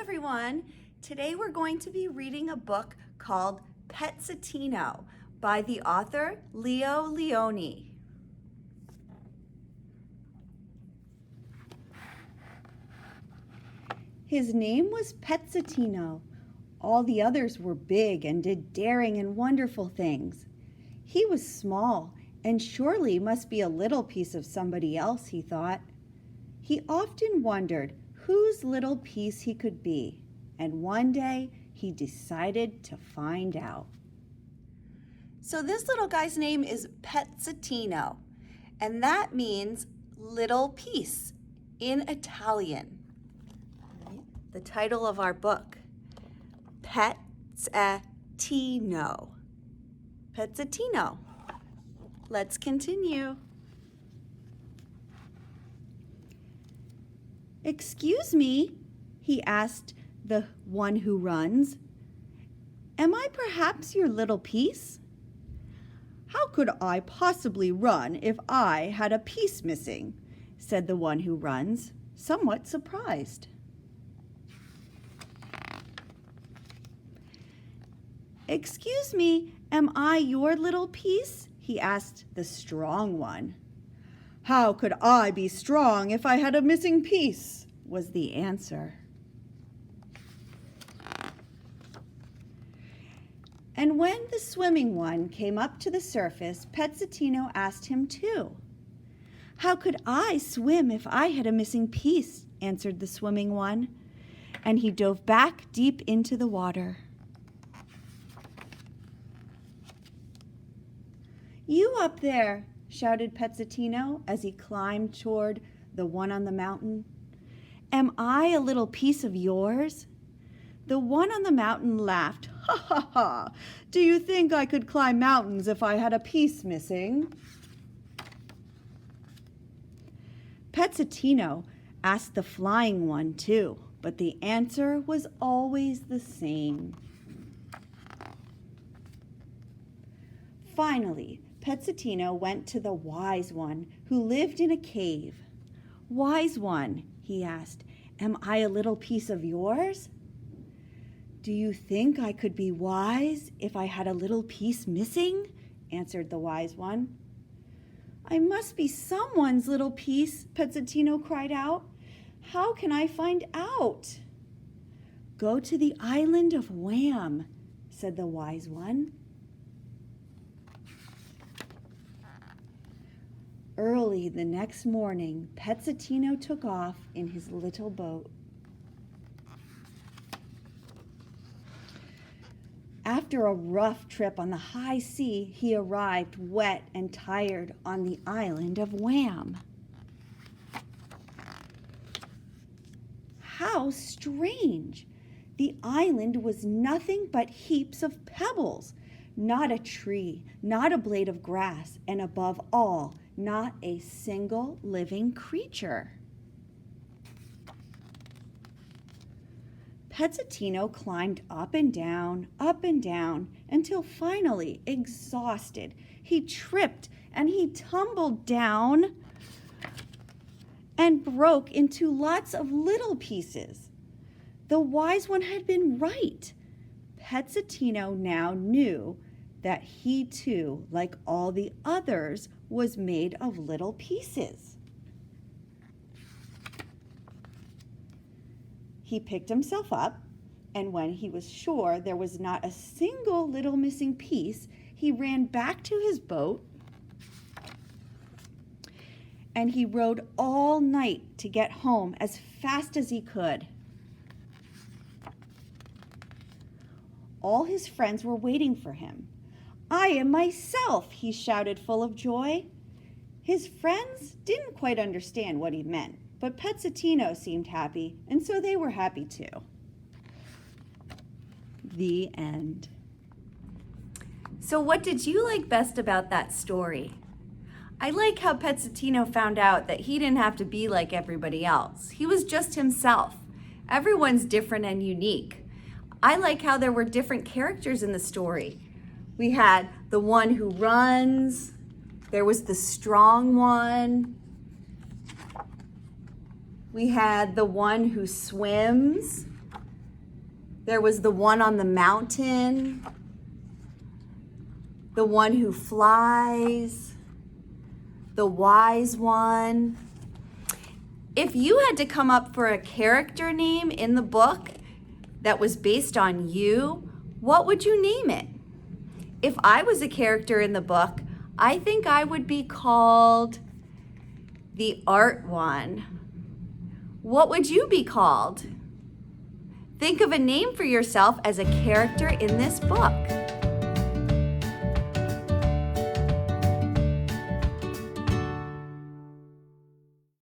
everyone. Today we're going to be reading a book called Pezzettino by the author Leo Lionni. His name was Pezzettino. All the others were big and did daring and wonderful things. He was small and surely must be a little piece of somebody else, he thought. He often wondered whose little piece he could be, and one day he decided to find out. So this little guy's name is Pezzettino, and that means little piece in Italian. The title of our book, Pezzettino. Pezzettino. Let's continue. "Excuse me," he asked the one who runs. "Am I perhaps your little piece?" "How could I possibly run if I had a piece missing?" said the one who runs, somewhat surprised. "Excuse me, am I your little piece?" he asked the strong one. "How could I be strong if I had a missing piece?" was the answer. And when the swimming one came up to the surface, Pezzettino asked him too. "How could I swim if I had a missing piece?" answered the swimming one, and he dove back deep into the water. "You up there!" shouted Pezzettino as he climbed toward the one on the mountain. "Am I a little piece of yours?" The one on the mountain laughed. "Ha ha ha! Do you think I could climb mountains if I had a piece missing?" Pezzettino asked the flying one too, but the answer was always the same. Finally, Pezzettino went to the wise one who lived in a cave. "Wise one," he asked, "am I a little piece of yours?" "Do you think I could be wise if I had a little piece missing?" answered the wise one. "I must be someone's little piece," Pezzettino cried out. "How can I find out?" "Go to the island of Wham," said the wise one. Early the next morning, Pezzettino took off in his little boat. After a rough trip on the high sea, he arrived wet and tired on the island of Wham. How strange! The island was nothing but heaps of pebbles, not a tree, not a blade of grass, and above all, not a single living creature. Pezzettino climbed up and down, until finally, exhausted, he tripped and he tumbled down and broke into lots of little pieces. The wise one had been right. Pezzettino now knew that he too, like all the others, was made of little pieces. He picked himself up, and when he was sure there was not a single little missing piece, he ran back to his boat, and he rowed all night to get home as fast as he could. All his friends were waiting for him. "I am myself," he shouted full of joy. His friends didn't quite understand what he meant, but Pezzettino seemed happy, and so they were happy too. The end. So what did you like best about that story? I like how Pezzettino found out that he didn't have to be like everybody else. He was just himself. Everyone's different and unique. I like how there were different characters in the story. We had the one who runs, there was the strong one, we had the one who swims, There was the one on the mountain, the one who flies, the wise one. If you had to come up for a character name in the book that was based on you, what would you name it? If I was a character in the book, I think I would be called the art one. What would you be called? Think of a name for yourself as a character in this book.